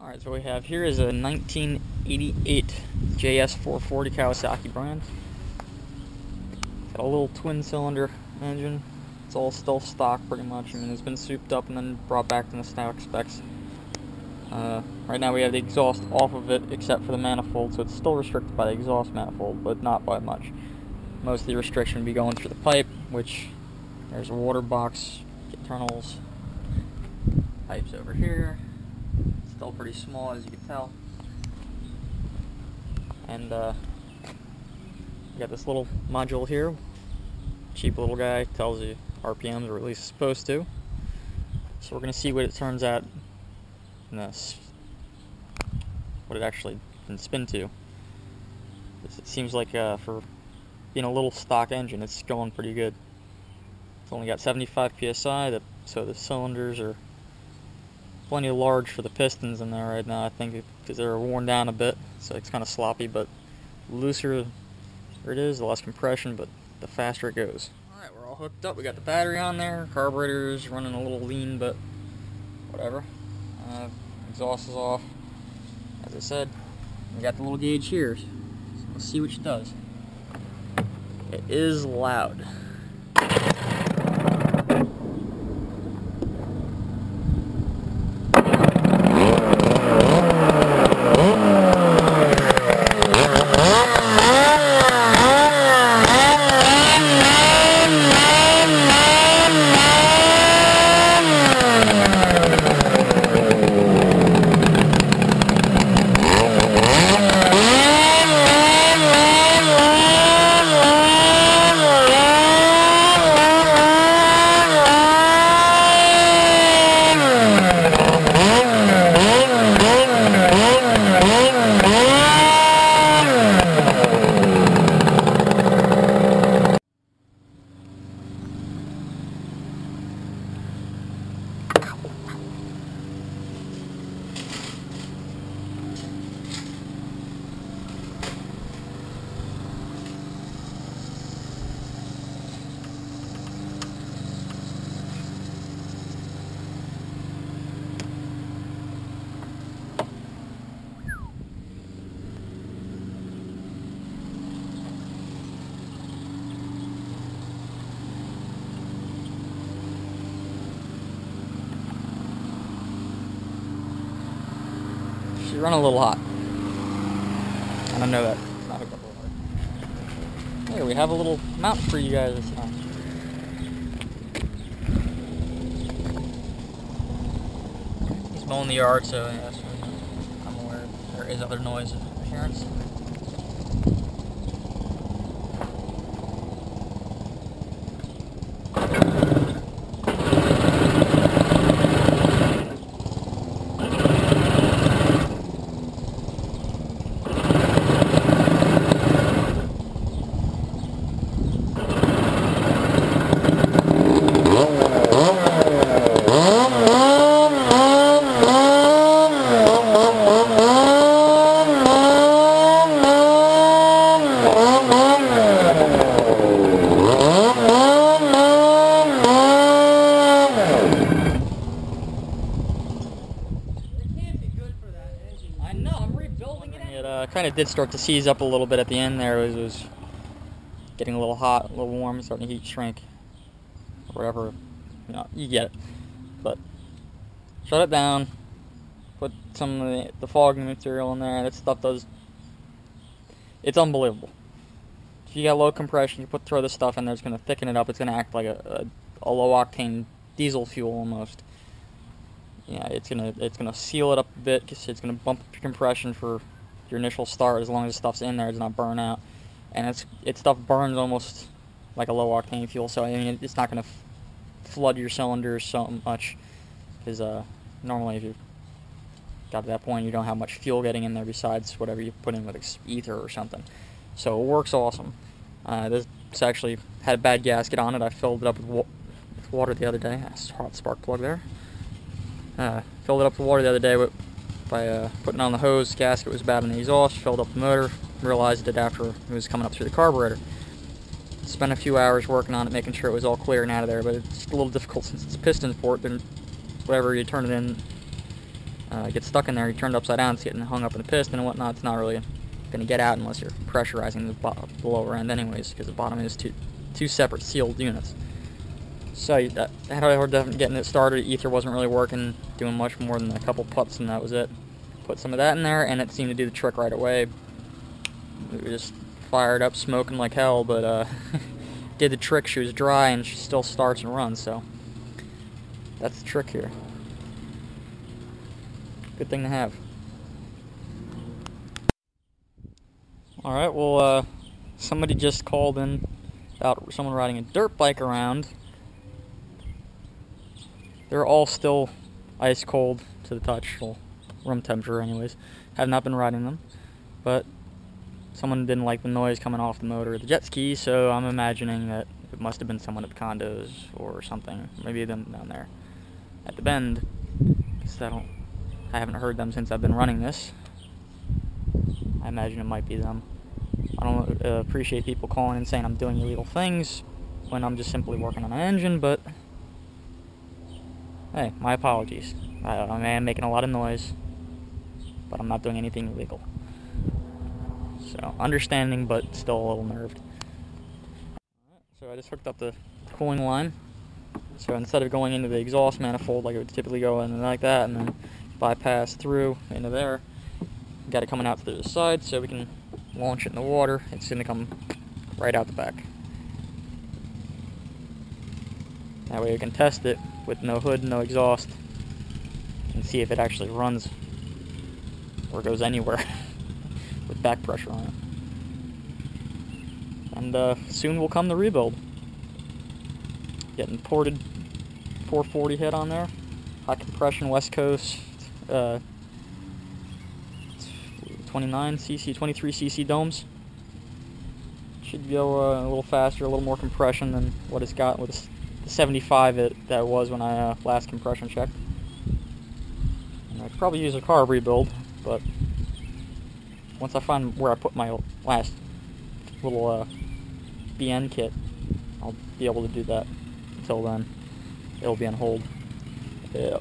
Alright, so what we have here is a 1988 JS440 Kawasaki brand. Got a little twin cylinder engine. It's all still stock pretty much. I mean, it's been souped up and then brought back to the stock specs. Right now we have the exhaust off of it except for the manifold, so it's still restricted by the exhaust manifold, but not by much. Most of the restriction would be going through the pipe, which there's a water box, internals, pipes over here. Still pretty small, as you can tell. And we got this little module here. Cheap little guy, tells you RPMs, or at least it's supposed to. So we're going to see what it turns out in this, what it actually can spin to. It seems like for being a little stock engine, it's going pretty good. It's only got 75 psi, so the cylinders are plenty large for the pistons in there right now, I think, because they're worn down a bit, so it's kind of sloppy, but the looser it is, the less compression, but the faster it goes. Alright, we're all hooked up. We got the battery on there, carburetor's running a little lean, but whatever. Exhaust is off, as I said. We got the little gauge here, so let's see what she does. It is loud. She's running a little hot. I don't know that. It's not hooked up a little hard. Here, we have a little mount for you guys this time. He's mowing the yard, so yes, I'm aware there is other noise interference. It kind of did start to seize up a little bit at the end there. It was getting a little hot, a little warm, starting to heat shrink, or whatever, you know, you get it. But shut it down, put some of the fogging material in there. That stuff does, it's unbelievable. If you got low compression, you throw this stuff in there, it's going to thicken it up. It's going to act like a low-octane diesel fuel almost. Yeah, it's gonna seal it up a bit, because it's gonna bump up your compression for your initial start. As long as the stuff's in there, it's not burn out, and stuff burns almost like a low octane fuel. So I mean, it's not gonna flood your cylinders so much, because normally if you got to that point, you don't have much fuel getting in there besides whatever you put in with ether or something. So it works awesome. This actually had a bad gasket on it. I filled it up with water the other day. That's a hot spark plug there. Filled it up with water the other day by putting on the hose. Gasket was bad in the exhaust. Filled up the motor. Realized it after it was coming up through the carburetor. Spent a few hours working on it, making sure it was all clear and out of there. But it's a little difficult since it's a piston port. Then whatever you turn it in, gets stuck in there, he turned upside down, it's getting hung up in the piston and whatnot. It's not really going to get out unless you're pressurizing the lower end anyways, because the bottom is two separate sealed units. So that had a hard time getting it started. Ether wasn't really working, doing much more than a couple putts, and that was it. Put some of that in there, and it seemed to do the trick right away. We were just fired up, smoking like hell, but did the trick. She was dry, and she still starts and runs, so that's the trick here. Good thing to have. Alright, well, somebody just called in about someone riding a dirt bike around. They're all still ice cold to the touch, well, room temperature anyways. Have not been riding them, but someone didn't like the noise coming off the motor of the jet ski, so I'm imagining that it must have been someone at the condos or something. Maybe them down there at the bend, because I haven't heard them since I've been running this. I imagine it might be them. I don't appreciate people calling and saying I'm doing illegal things when I'm just simply working on an engine, but hey, my apologies. I am making a lot of noise, but I'm not doing anything illegal. So, understanding, but still a little nerved. So I just hooked up the cooling line. So instead of going into the exhaust manifold like it would typically go in like that, and then bypass through into there, got it coming out through the side so we can launch it in the water. It's going to come right out the back. That way we can test it with no hood, no exhaust, and see if it actually runs or goes anywhere with back pressure on it. And soon will come the rebuild. Getting ported 440 head on there, high compression West Coast, 29cc, 23cc domes. Should go a little faster, a little more compression than what it's got with the 75 that was when I last compression checked. And I could probably use a carb rebuild, but once I find where I put my last little BN kit, I'll be able to do that. Until then, it'll be on hold. Yeah.